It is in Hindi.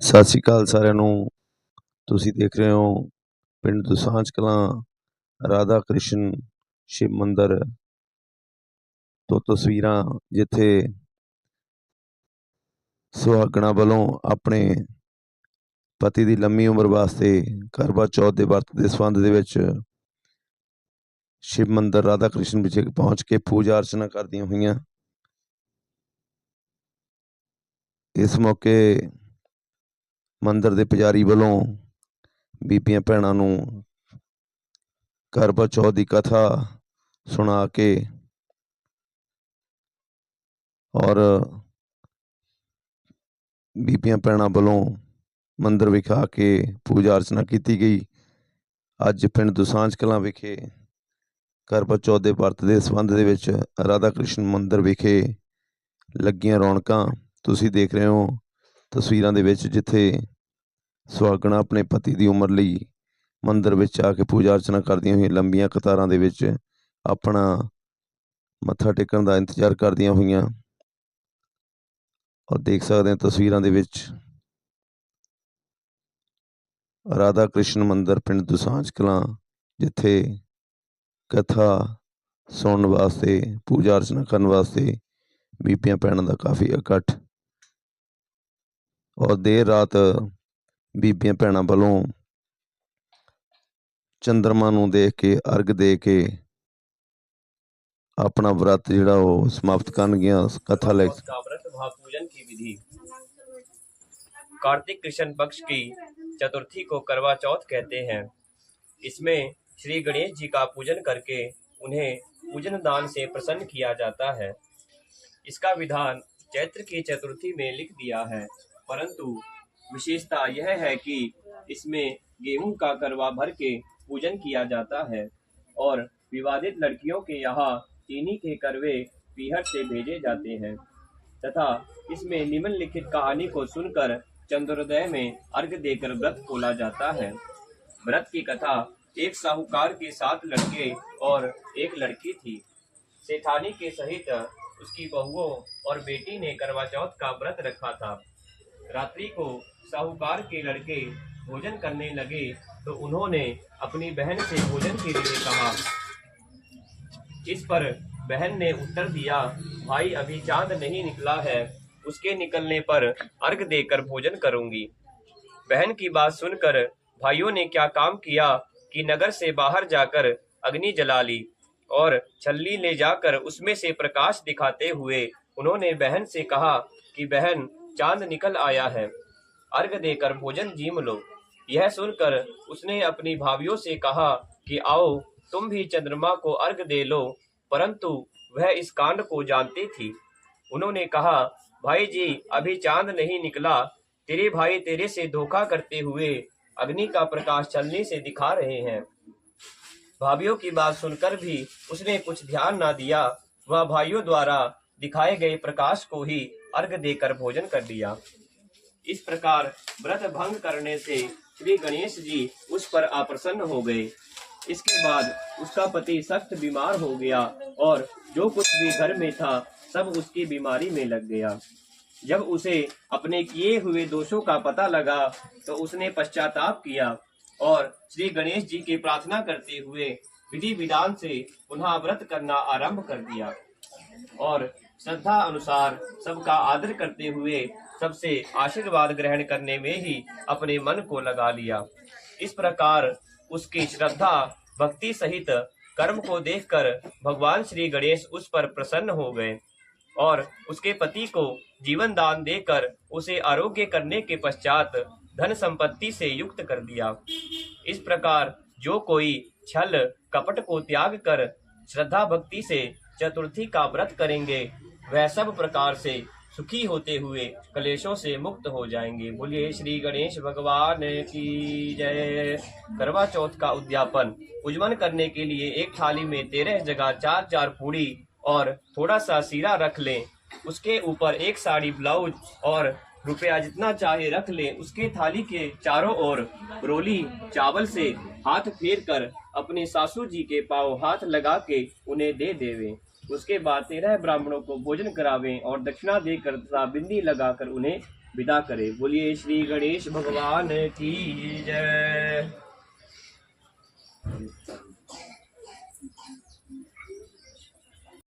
ਸਤਿ ਸ਼੍ਰੀ ਅਕਾਲ ਸਾਰਿਆਂ ਨੂੰ। ਤੁਸੀਂ ਦੇਖ ਰਹੇ ਹੋ ਪਿੰਡ ਦੁਸਾਂਝ ਕਲਾਂ ਰਾਧਾ ਕ੍ਰਿਸ਼ਨ ਸ਼ਿਵ ਮੰਦਰ ਤੋਂ ਤਸਵੀਰਾਂ, ਜਿੱਥੇ ਸੁਹਾਗਣਾਂ ਵੱਲੋਂ ਆਪਣੇ ਪਤੀ ਦੀ ਲੰਮੀ ਉਮਰ ਵਾਸਤੇ ਕਰਵਾ ਚੌਥ ਦੇ ਵਰਤ ਦੇ ਸੰਬੰਧ ਦੇ ਵਿੱਚ ਸ਼ਿਵ ਮੰਦਰ ਰਾਧਾ ਕ੍ਰਿਸ਼ਨ ਵਿਖੇ ਪਹੁੰਚ ਕੇ ਪੂਜਾ ਅਰਚਨਾ ਕਰਦੀਆਂ ਹੋਈਆਂ। ਇਸ ਮੌਕੇ ਮੰਦਰ ਦੇ ਪੁਜਾਰੀ ਵੱਲੋਂ ਬੀਬੀਆਂ ਭੈਣਾਂ ਨੂੰ ਕਰਵਾ ਚੌਥ ਦੀ ਕਥਾ ਸੁਣਾ ਕੇ ਔਰ ਬੀਬੀਆਂ ਭੈਣਾਂ ਵੱਲੋਂ ਮੰਦਰ ਵਿਖੇ ਆ ਕੇ ਪੂਜਾ ਅਰਚਨਾ ਕੀਤੀ ਗਈ। ਅੱਜ ਪਿੰਡ ਦੁਸਾਂਝ ਕਲਾਂ ਵਿਖੇ ਕਰਵਾ ਚੌਥ ਦੇ ਵਰਤ ਦੇ ਸੰਬੰਧ ਦੇ ਵਿੱਚ ਰਾਧਾ ਕ੍ਰਿਸ਼ਨ ਮੰਦਰ ਵਿਖੇ ਲੱਗੀਆਂ ਰੌਣਕਾਂ ਤੁਸੀਂ ਦੇਖ ਰਹੇ ਹੋ ਤਸਵੀਰਾਂ ਦੇ ਵਿੱਚ, ਜਿੱਥੇ ਸੁਹਾਗਣਾਂ ਆਪਣੇ ਪਤੀ ਦੀ ਉਮਰ ਲਈ ਮੰਦਰ ਵਿੱਚ ਆ ਕੇ ਪੂਜਾ ਅਰਚਨਾ ਕਰਦੀਆਂ ਹੋਈਆਂ ਲੰਬੀਆਂ ਕਤਾਰਾਂ ਦੇ ਵਿੱਚ ਆਪਣਾ ਮੱਥਾ ਟੇਕਣ ਦਾ ਇੰਤਜ਼ਾਰ ਕਰਦੀਆਂ ਹੋਈਆਂ। ਔਰ ਦੇਖ ਸਕਦੇ ਹਾਂ ਤਸਵੀਰਾਂ ਦੇ ਵਿੱਚ ਰਾਧਾ ਕ੍ਰਿਸ਼ਨ ਮੰਦਰ ਪਿੰਡ ਦੁਸਾਂਝ ਕਲਾਂ, ਜਿੱਥੇ ਕਥਾ ਸੁਣਨ ਵਾਸਤੇ ਪੂਜਾ ਅਰਚਨਾ ਕਰਨ ਵਾਸਤੇ ਬੀਬੀਆਂ ਭੈਣਾਂ ਦਾ ਕਾਫੀ ਇਕੱਠ। ਔਰ ਦੇਰ ਰਾਤ ਬੀਬੀਆਂ ਭੈਣਾਂ ਵੱਲੋਂ ਚੰਦਰਮਾ ਨੂੰ ਦੇਖ ਕੇ अर्घ ਦੇ ਕੇ अपना व्रत जिहड़ा वो समाप्त करनगियां। कथा ले का व्रत महापूजन की विधि। कार्तिक कृष्ण पक्ष की चतुर्थी को करवा चौथ कहते हैं। इसमें श्री गणेश जी का पूजन करके उन्हें पूजन दान से प्रसन्न किया जाता है। इसका विधान चैत्र की चतुर्थी में लिख दिया है, परंतु विशेषता यह है कि इसमें गेहूं का करवा भर के पूजन किया जाता है और विवादित लड़कियों के यहाँ चीनी के करवे पीहर से भेजे जाते हैं तथा इसमें निम्नलिखित कहानी को सुनकर चंद्रोदय में अर्घ देकर व्रत खोला जाता है। व्रत की कथा, एक साहूकार के 7 लड़के और एक लड़की थी। सेठानी के सहित उसकी बहुओं और बेटी ने करवा चौथ का व्रत रखा था। रात्रि को साहूकार के लड़के भोजन करने लगे तो उन्होंने अपनी बहन से भोजन के लिए कहा। इस पर बहन ने उत्तर दिया, भाई अभी चांद नहीं निकला है, उसके निकलने पर अर्घ देकर भोजन करूंगी। बहन की बात सुनकर भाइयों ने क्या काम किया कि नगर से बाहर जाकर अग्नि जला ली और छल्ली ले जाकर उसमें से प्रकाश दिखाते हुए उन्होंने बहन से कहा कि बहन चांद निकल आया है, अर्घ देकर भोजन जीम लो। यह सुनकर उसने अपनी भाभियों से कहा कि आओ तुम भी चंद्रमा को अर्घ दे लो, परंतु वह इस कांड को जानती थी। उन्होंने कहा, भाई जी अभी चांद नहीं निकला, तेरे भाई तेरे से धोखा करते हुए अग्नि का प्रकाश छलनी से दिखा रहे हैं। भाभियों की बात सुनकर भी उसने कुछ ध्यान न दिया, वह भाइयों द्वारा दिखाए गए प्रकाश को ही अर्घ देकर भोजन कर लिया। इस प्रकार व्रत भंग करने से श्री गणेश जी उस पर अप्रसन्न हो गए। इसके बाद उसका पति सख्त बीमार हो गया और जो कुछ भी घर में था सब उसकी बीमारी में लग गया। जब उसे अपने किए हुए दोषों का पता लगा तो उसने पश्चाताप किया और श्री गणेश जी की प्रार्थना करते हुए विधि विधान से पुनः व्रत करना आरंभ कर दिया और श्रद्धा अनुसार सबका आदर करते हुए सबसे आशीर्वाद ग्रहण करने में ही अपने मन को लगा लिया। इस प्रकार उसकी श्रद्धा भक्ति सहित कर्म को देखकर भगवान श्री गणेश उस पर प्रसन्न हो गए और उसके पति को जीवन दान देकर उसे आरोग्य करने के पश्चात धन संपत्ति से युक्त कर दिया। इस प्रकार जो कोई छल कपट को त्याग कर श्रद्धा भक्ति से चतुर्थी का व्रत करेंगे वह सब प्रकार से सुखी होते हुए कलेशों से मुक्त हो जाएंगे। बोलिए श्री गणेश भगवान की जय। करवा चौथ का उद्यापन। उज्जवल करने के लिए एक थाली में 13 जगह 4-4 पूड़ी और थोड़ा सा सीरा रख लें। उसके ऊपर एक साड़ी ब्लाउज और रुपया जितना चाहे रख लें। उसके थाली के चारों ओर रोली चावल से हाथ फेर कर अपने सासू जी के पांव हाथ लगा के उन्हें दे देवें। उसके बाद 13 ब्राह्मणों को भोजन करावें और दक्षिणा देकर तथा बिंदी लगाकर उन्हें विदा करे। बोलिए श्री गणेश भगवान की जय।